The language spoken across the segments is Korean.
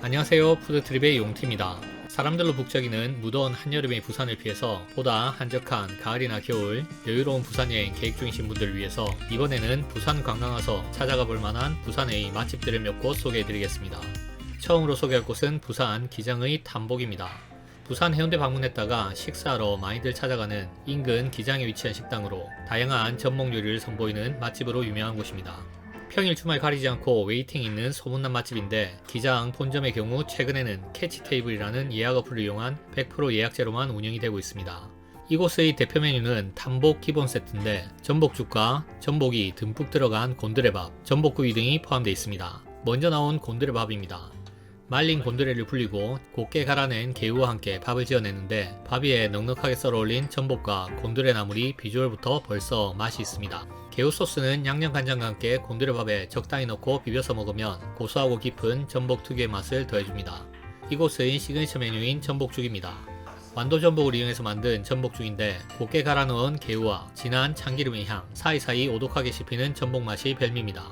안녕하세요. 푸드트립의 용티입니다. 사람들로 북적이는 무더운 한여름의 부산을 피해서 보다 한적한 가을이나 겨울 여유로운 부산 여행 계획 중이신 분들을 위해서 이번에는 부산 관광 와서 찾아가 볼 만한 부산의 맛집들을 몇 곳 소개해 드리겠습니다. 처음으로 소개할 곳은 부산 기장의 탐복입니다. 부산 해운대 방문했다가 식사하러 많이들 찾아가는 인근 기장에 위치한 식당으로 다양한 전복 요리를 선보이는 맛집으로 유명한 곳입니다. 평일 주말 가리지 않고 웨이팅 있는 소문난 맛집인데 기장 본점의 경우 최근에는 캐치 테이블이라는 예약 어플을 이용한 100% 예약제로만 운영이 되고 있습니다. 이곳의 대표 메뉴는 탐복 기본 세트인데 전복죽과 전복이 듬뿍 들어간 곤드레밥, 전복구이 등이 포함되어 있습니다. 먼저 나온 곤드레밥입니다. 말린 곤드레를 불리고 곱게 갈아낸 개우와 함께 밥을 지어내는데 밥 위에 넉넉하게 썰어 올린 전복과 곤드레 나물이 비주얼부터 벌써 맛이 있습니다. 개우 소스는 양념 간장과 함께 곤드레밥에 적당히 넣고 비벼서 먹으면 고소하고 깊은 전복 특유의 맛을 더해줍니다. 이곳의 시그니처 메뉴인 전복죽입니다. 완도 전복을 이용해서 만든 전복죽인데 곱게 갈아 넣은 개우와 진한 참기름의 향, 사이사이 오독하게 씹히는 전복 맛이 별미입니다.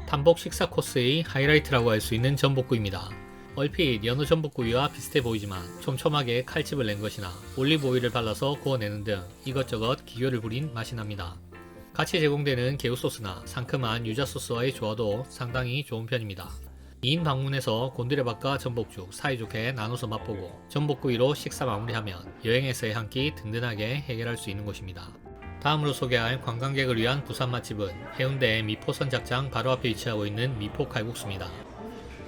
탐복 식사 코스의 하이라이트라고 할 수 있는 전복구이입니다. 얼핏 연어 전복구이와 비슷해 보이지만 촘촘하게 칼집을 낸 것이나 올리브 오일을 발라서 구워내는 등 이것저것 기교를 부린 맛이 납니다. 같이 제공되는 개우 소스나 상큼한 유자 소스와의 조화도 상당히 좋은 편입니다. 2인 방문해서 곤드레밥과 전복죽 사이좋게 나눠서 맛보고 전복구이로 식사 마무리하면 여행에서의 한 끼 든든하게 해결할 수 있는 곳입니다. 다음으로 소개할 관광객을 위한 부산 맛집은 해운대 미포 선착장 바로 앞에 위치하고 있는 미포 칼국수입니다.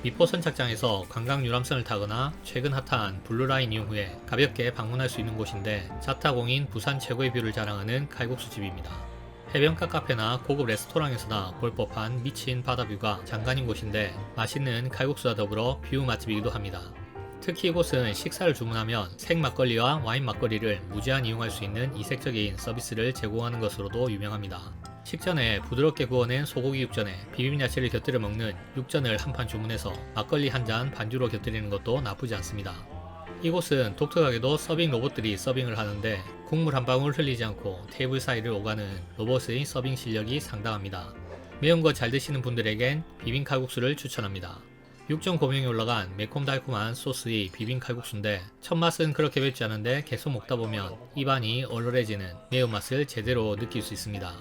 미포 선착장에서 관광 유람선을 타거나 최근 핫한 블루라인 이용 후에 가볍게 방문할 수 있는 곳인데 자타공인 부산 최고의 뷰를 자랑하는 칼국수집입니다. 해변가 카페나 고급 레스토랑에서나 볼 법한 미친 바다뷰가 장관인 곳인데 맛있는 칼국수와 더불어 뷰 맛집이기도 합니다. 특히 이곳은 식사를 주문하면 생막걸리와 와인 막걸리를 무제한 이용할 수 있는 이색적인 서비스를 제공하는 것으로도 유명합니다. 식전에 부드럽게 구워낸 소고기 육전에 비빔 야채를 곁들여 먹는 육전을 한 판 주문해서 막걸리 한 잔 반주로 곁들이는 것도 나쁘지 않습니다. 이곳은 독특하게도 서빙 로봇들이 서빙을 하는데 국물 한 방울 흘리지 않고 테이블 사이를 오가는 로봇의 서빙 실력이 상당합니다. 매운 거 잘 드시는 분들에겐 비빔 칼국수를 추천합니다. 육전 고명이 올라간 매콤달콤한 소스의 비빔 칼국수인데 첫맛은 그렇게 맵지 않은데 계속 먹다 보면 입안이 얼얼해지는 매운맛을 제대로 느낄 수 있습니다.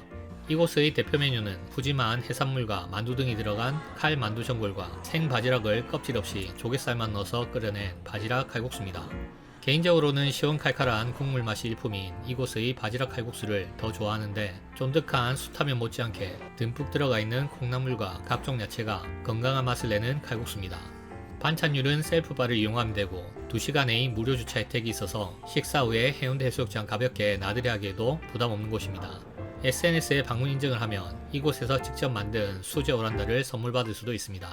이곳의 대표 메뉴는 푸짐한 해산물과 만두 등이 들어간 칼 만두 전골과 생 바지락을 껍질 없이 조갯살만 넣어서 끓여낸 바지락 칼국수입니다. 개인적으로는 시원칼칼한 국물 맛이 일품인 이곳의 바지락 칼국수를 더 좋아하는데 쫀득한 숯하면 못지않게 듬뿍 들어가 있는 콩나물과 각종 야채가 건강한 맛을 내는 칼국수입니다. 반찬율은 셀프바를 이용하면 되고 2시간의 무료 주차 혜택이 있어서 식사 후에 해운대 해수욕장 가볍게 나들이 하기에도 부담 없는 곳입니다. SNS에 방문 인증을 하면 이곳에서 직접 만든 수제 오란다를 선물 받을 수도 있습니다.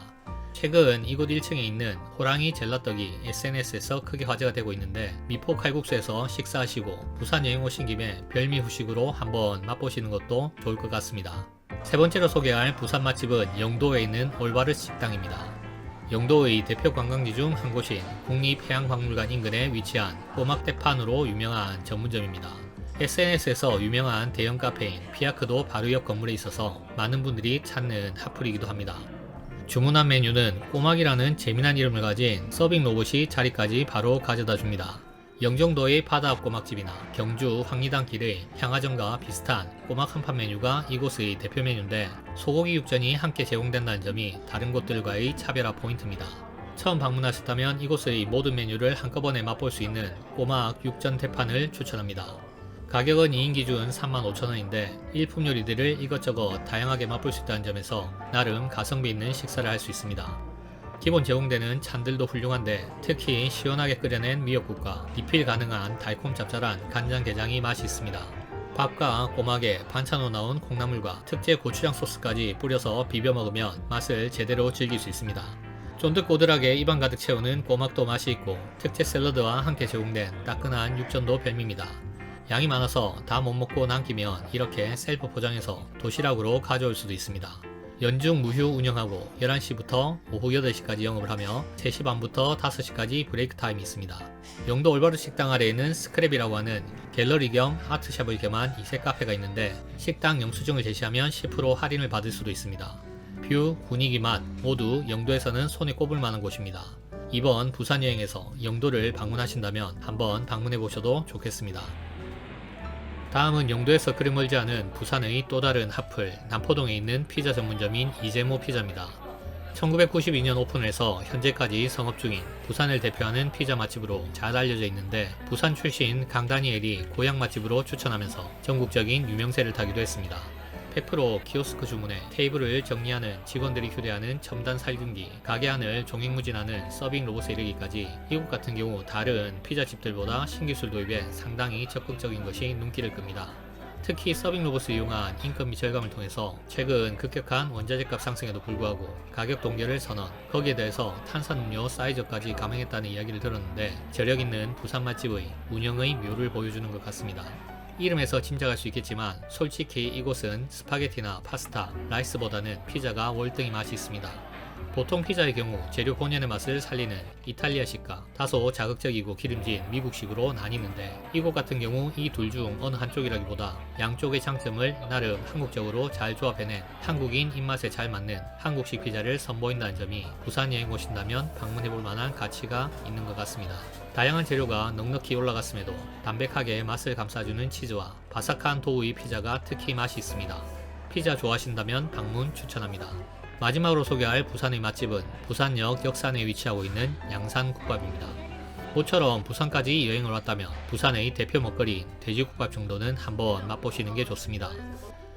최근 이곳 1층에 있는 호랑이 젤라떡이 SNS에서 크게 화제가 되고 있는데 미포 칼국수에서 식사하시고 부산 여행 오신 김에 별미 후식으로 한번 맛보시는 것도 좋을 것 같습니다. 세 번째로 소개할 부산 맛집은 영도에 있는 올바르스 식당입니다. 영도의 대표 관광지 중 한 곳인 국립해양박물관 인근에 위치한 꼬막대판으로 유명한 전문점입니다. SNS에서 유명한 대형 카페인 피아크도 바로 옆 건물에 있어서 많은 분들이 찾는 핫플이기도 합니다. 주문한 메뉴는 꼬막이라는 재미난 이름을 가진 서빙 로봇이 자리까지 바로 가져다 줍니다. 영종도의 바다 앞 꼬막집이나 경주 황리단길의 향하정과 비슷한 꼬막 한판 메뉴가 이곳의 대표 메뉴인데 소고기 육전이 함께 제공된다는 점이 다른 곳들과의 차별화 포인트입니다. 처음 방문하셨다면 이곳의 모든 메뉴를 한꺼번에 맛볼 수 있는 꼬막 육전 대판을 추천합니다. 가격은 2인 기준 35,000원인데 일품 요리들을 이것저것 다양하게 맛볼 수 있다는 점에서 나름 가성비 있는 식사를 할 수 있습니다. 기본 제공되는 찬들도 훌륭한데 특히 시원하게 끓여낸 미역국과 리필 가능한 달콤 짭짤한 간장게장이 맛이 있습니다. 밥과 꼬막에 반찬으로 나온 콩나물과 특제 고추장 소스까지 뿌려서 비벼 먹으면 맛을 제대로 즐길 수 있습니다. 쫀득꼬들하게 입안 가득 채우는 꼬막도 맛이 있고 특제 샐러드와 함께 제공된 따끈한 육전도 별미입니다. 양이 많아서 다 못 먹고 남기면 이렇게 셀프 포장해서 도시락으로 가져올 수도 있습니다. 연중 무휴 운영하고 11시부터 오후 8시까지 영업을 하며 3시 반부터 5시까지 브레이크 타임이 있습니다. 영도 올바르 식당 아래에는 스크랩이라고 하는 갤러리 겸 아트샵을 겸한 이색 카페가 있는데 식당 영수증을 제시하면 10% 할인을 받을 수도 있습니다. 뷰, 분위기, 맛 모두 영도에서는 손에 꼽을 만한 곳입니다. 이번 부산 여행에서 영도를 방문하신다면 한번 방문해 보셔도 좋겠습니다. 다음은 영도에서 그리 멀지 않은 부산의 또 다른 핫플 남포동에 있는 피자 전문점인 이재모 피자입니다. 1992년 오픈해서 현재까지 성업 중인 부산을 대표하는 피자 맛집으로 잘 알려져 있는데 부산 출신 강다니엘이 고향 맛집으로 추천하면서 전국적인 유명세를 타기도 했습니다. 100% 키오스크 주문에 테이블을 정리하는 직원들이 휴대하는 첨단 살균기, 가게 안을 종횡무진하는 서빙 로봇에 이르기까지 이곳 같은 경우 다른 피자집들보다 신기술 도입에 상당히 적극적인 것이 눈길을 끕니다. 특히 서빙 로봇을 이용한 인건비 절감을 통해서 최근 급격한 원자재값 상승에도 불구하고 가격 동결을 선언, 거기에 대해서 탄산음료 사이즈까지 감행했다는 이야기를 들었는데 저력 있는 부산 맛집의 운영의 묘를 보여주는 것 같습니다. 이름에서 짐작할 수 있겠지만 솔직히 이곳은 스파게티나 파스타, 라이스보다는 피자가 월등히 맛이 있습니다. 보통 피자의 경우 재료 본연의 맛을 살리는 이탈리아식과 다소 자극적이고 기름진 미국식으로 나뉘는데 이곳 같은 경우 이 둘 중 어느 한쪽이라기보다 양쪽의 장점을 나름 한국적으로 잘 조합해낸 한국인 입맛에 잘 맞는 한국식 피자를 선보인다는 점이 부산 여행 오신다면 방문해볼 만한 가치가 있는 것 같습니다. 다양한 재료가 넉넉히 올라갔음에도 담백하게 맛을 감싸주는 치즈와 바삭한 도우의 피자가 특히 맛이 있습니다. 피자 좋아하신다면 방문 추천합니다. 마지막으로 소개할 부산의 맛집은 부산역 역산에 위치하고 있는 양산국밥입니다. 모처럼 부산까지 여행을 왔다면 부산의 대표 먹거리인 돼지국밥 정도는 한번 맛보시는 게 좋습니다.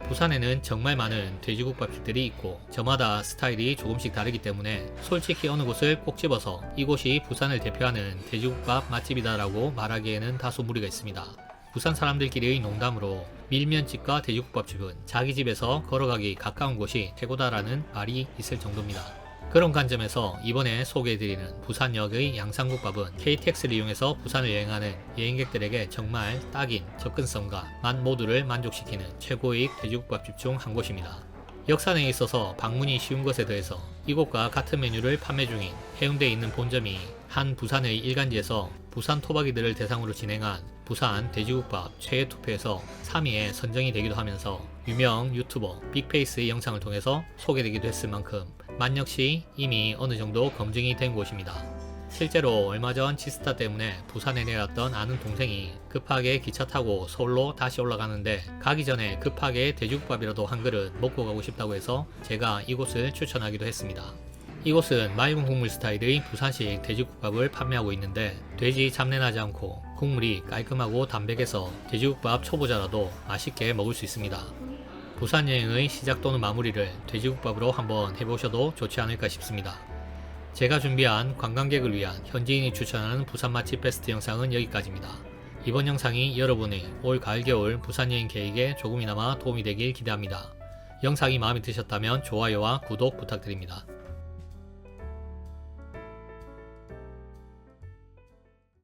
부산에는 정말 많은 돼지국밥집들이 있고 저마다 스타일이 조금씩 다르기 때문에 솔직히 어느 곳을 꼭 집어서 이곳이 부산을 대표하는 돼지국밥 맛집이다라고 말하기에는 다소 무리가 있습니다. 부산 사람들끼리의 농담으로 밀면집과 돼지국밥집은 자기 집에서 걸어가기 가까운 곳이 최고다라는 말이 있을 정도입니다. 그런 관점에서 이번에 소개해드리는 부산역의 양산국밥은 KTX를 이용해서 부산을 여행하는 여행객들에게 정말 딱인 접근성과 맛 모두를 만족시키는 최고의 돼지국밥집 중 한 곳입니다. 역산에 있어서 방문이 쉬운 것에 더해서 이곳과 같은 메뉴를 판매 중인 해운대에 있는 본점이 한 부산의 일간지에서 부산 토박이들을 대상으로 진행한 부산 돼지국밥 최애 투표에서 3위에 선정이 되기도 하면서 유명 유튜버 빅페이스의 영상을 통해서 소개되기도 했을 만큼 맛 역시 이미 어느 정도 검증이 된 곳입니다. 실제로 얼마 전 지스타 때문에 부산에 내렸던 아는 동생이 급하게 기차 타고 서울로 다시 올라가는데 가기 전에 급하게 돼지국밥이라도 한 그릇 먹고 가고 싶다고 해서 제가 이곳을 추천하기도 했습니다. 이곳은 맑은 국물 스타일의 부산식 돼지국밥을 판매하고 있는데 돼지 잡내나지 않고 국물이 깔끔하고 담백해서 돼지국밥 초보자라도 맛있게 먹을 수 있습니다. 부산 여행의 시작 또는 마무리를 돼지국밥으로 한번 해보셔도 좋지 않을까 싶습니다. 제가 준비한 관광객을 위한 현지인이 추천하는 부산 맛집 베스트 영상은 여기까지입니다. 이번 영상이 여러분의 올 가을 겨울 부산 여행 계획에 조금이나마 도움이 되길 기대합니다. 영상이 마음에 드셨다면 좋아요와 구독 부탁드립니다.